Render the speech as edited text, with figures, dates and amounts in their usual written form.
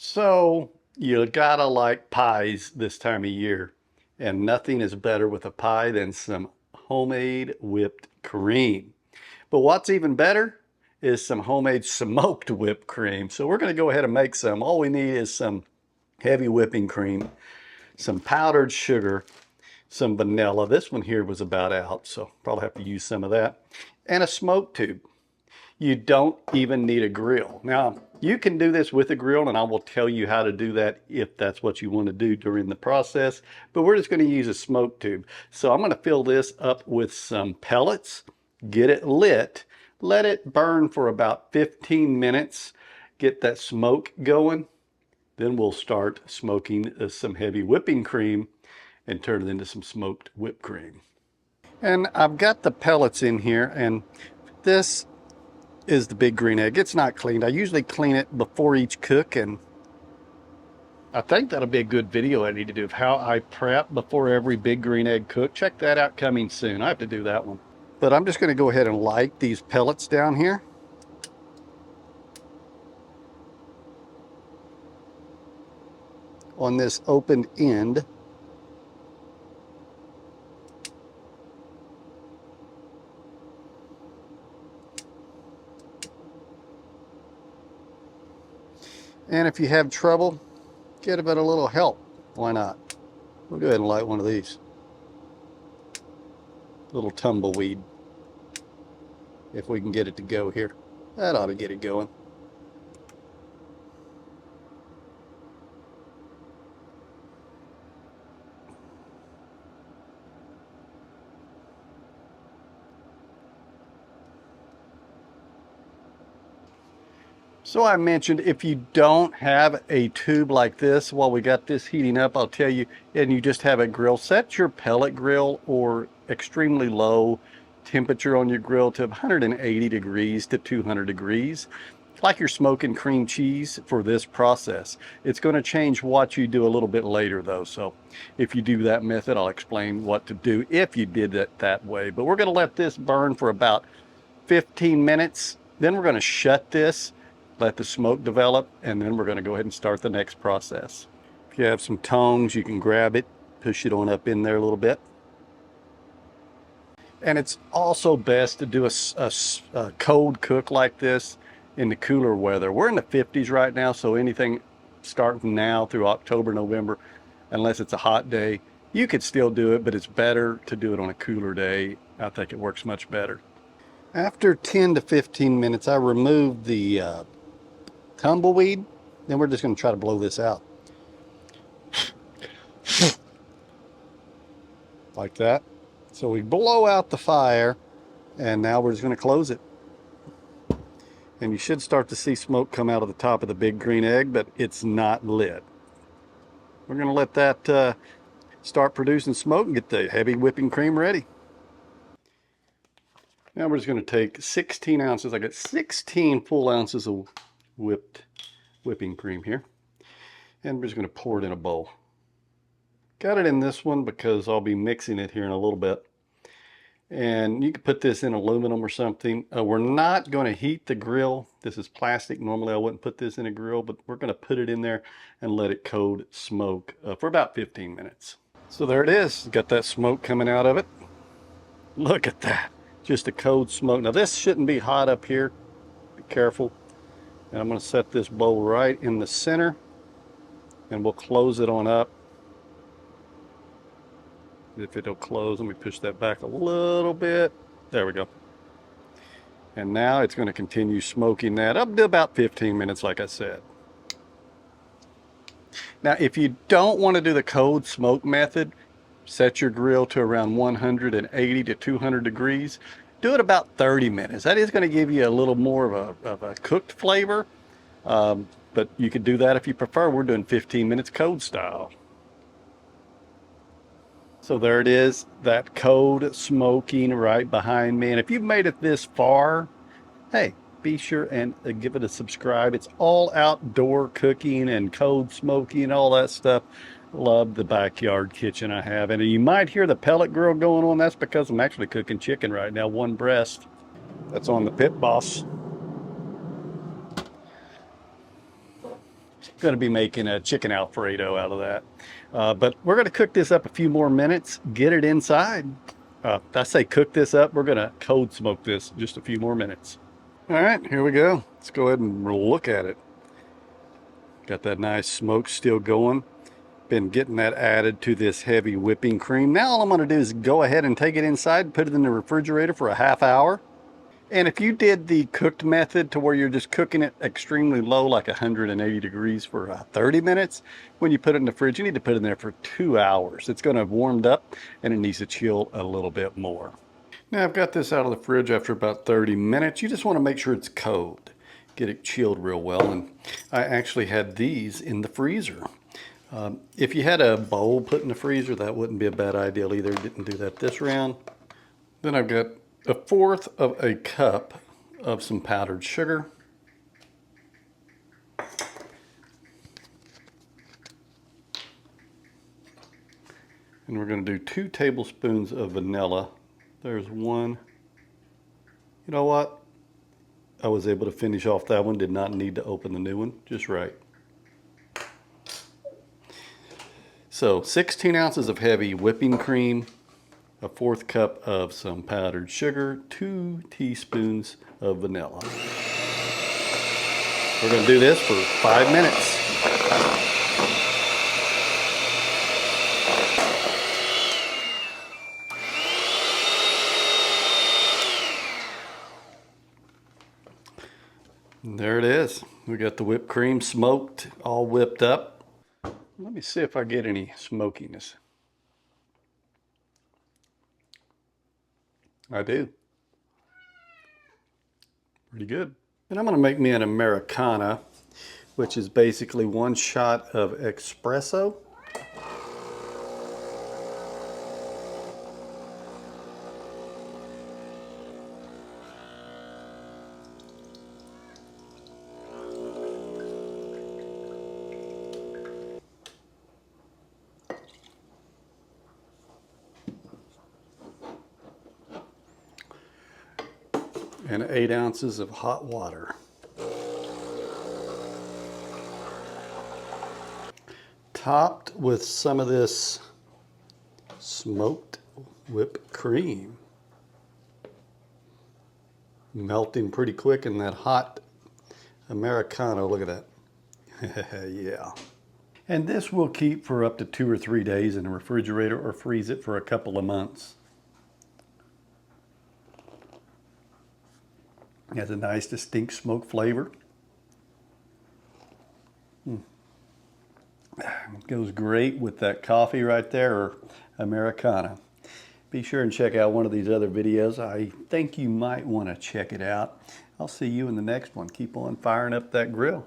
So you gotta like pies this time of year, and nothing is better with a pie than some homemade whipped cream. But what's even better is some homemade smoked whipped cream. So we're gonna go ahead and make some. All we need is some heavy whipping cream, some powdered sugar, some vanilla. This one here was about out, so probably have to use some of that, and a smoke tube. You don't even need a grill. Now, you can do this with a grill, and I will tell you how to do that if that's what you want to do during the process, but we're just going to use a smoke tube. So I'm going to fill this up with some pellets, get it lit, let it burn for about 15 minutes, get that smoke going. Then we'll start smoking some heavy whipping cream and turn it into some smoked whipped cream. And I've got the pellets in here, and this is the big green egg. It's not cleaned. I usually clean it before each cook, and I think that'll be a good video I need to do of how I prep before every big green egg cook. Check that out coming soon. I have to do that one. But I'm just going to go ahead and light these pellets down here. On this open end. And if you have trouble, get a bit of little help. Why not? We'll go ahead and light one of these. Little tumbleweed. If we can get it to go here. That ought to get it going. So I mentioned if you don't have a tube like this, while we got this heating up, I'll tell you, and you just have a grill, set your pellet grill or extremely low temperature on your grill to 180 degrees to 200 degrees, like you're smoking cream cheese for this process. It's going to change what you do a little bit later though. So if you do that method, I'll explain what to do if you did it that way. But we're going to let this burn for about 15 minutes. Then we're going to shut this, let the smoke develop, and then we're going to go ahead and start the next process. If you have some tongs, you can grab it, push it on up in there a little bit. And it's also best to do a cold cook like this in the cooler weather. We're in the 50s right now, so anything starting now through October, November, unless it's a hot day, you could still do it, but it's better to do it on a cooler day. I think it works much better. After 10 to 15 minutes, I removed the tumbleweed. Then we're just going to try to blow this out. Like that. So we blow out the fire, and now we're just going to close it. And you should start to see smoke come out of the top of the big green egg, but it's not lit. We're going to let that start producing smoke and get the heavy whipping cream ready. Now we're just going to take 16 ounces. I got 16 full ounces of whipping cream here. And we're just going to pour it in a bowl. Got it in this one because I'll be mixing it here in a little bit. And you can put this in aluminum or something. We're not going to heat the grill. This is plastic. Normally I wouldn't put this in a grill, but we're going to put it in there and let it code smoke for about 15 minutes. So there it is. Got that smoke coming out of it. Look at that. Just a cold smoke. Now this shouldn't be hot up here. Be careful. And I'm going to set this bowl right in the center, and we'll close it on up. If it'll close, let me push that back a little bit. There we go. And now it's going to continue smoking that up to about 15 minutes, like I said. Now, if you don't want to do the cold smoke method, set your grill to around 180 to 200 degrees. Do it about 30 minutes. That is going to give you a little more of a cooked flavor. But you could do that if you prefer. We're doing 15 minutes cold style. So there it is, that cold smoking right behind me. And if you've made it this far, hey, be sure and give it a subscribe. It's all outdoor cooking and cold smoking and all that stuff. Love the backyard kitchen I have. And you might hear the pellet grill going on. That's because I'm actually cooking chicken right now, one breast. That's on the Pit Boss. Going to be making a chicken Alfredo out of that. But we're going to cook this up a few more minutes, get it inside. I say cook this up, we're going to cold smoke this just a few more minutes. All right, here we go. Let's go ahead and look at it. Got that nice smoke still going. Been getting that added to this heavy whipping cream. Now all I'm going to do is go ahead and take it inside, put it in the refrigerator for a half hour. And if you did the cooked method to where you're just cooking it extremely low, like 180 degrees for 30 minutes, when you put it in the fridge, you need to put it in there for 2 hours. It's going to have warmed up and it needs to chill a little bit more. Now I've got this out of the fridge after about 30 minutes. You just want to make sure it's cold. Get it chilled real well. And I actually had these in the freezer. If you had a bowl put in the freezer, that wouldn't be a bad idea either. Didn't do that this round. Then I've got 1/4 of a cup of some powdered sugar. And we're going to do 2 tablespoons of vanilla. There's one. You know what? I was able to finish off that one. Did not need to open the new one. Just right. So 16 ounces of heavy whipping cream, 1/4 cup of some powdered sugar, 2 teaspoons of vanilla. We're going to do this for 5 minutes. And there it is. We got the whipped cream smoked, all whipped up. Let me see if I get any smokiness. I do. Pretty good. And I'm going to make me an Americano, which is basically 1 shot of espresso. And 8 ounces of hot water. Topped with some of this smoked whipped cream. Melting pretty quick in that hot Americano. Look at that. Yeah. And this will keep for up to 2 or 3 days in the refrigerator or freeze it for a couple of months. It has a nice distinct smoke flavor. It goes great with that coffee right there or Americano. Be sure and check out one of these other videos. I think you might want to check it out. I'll see you in the next one. Keep on firing up that grill.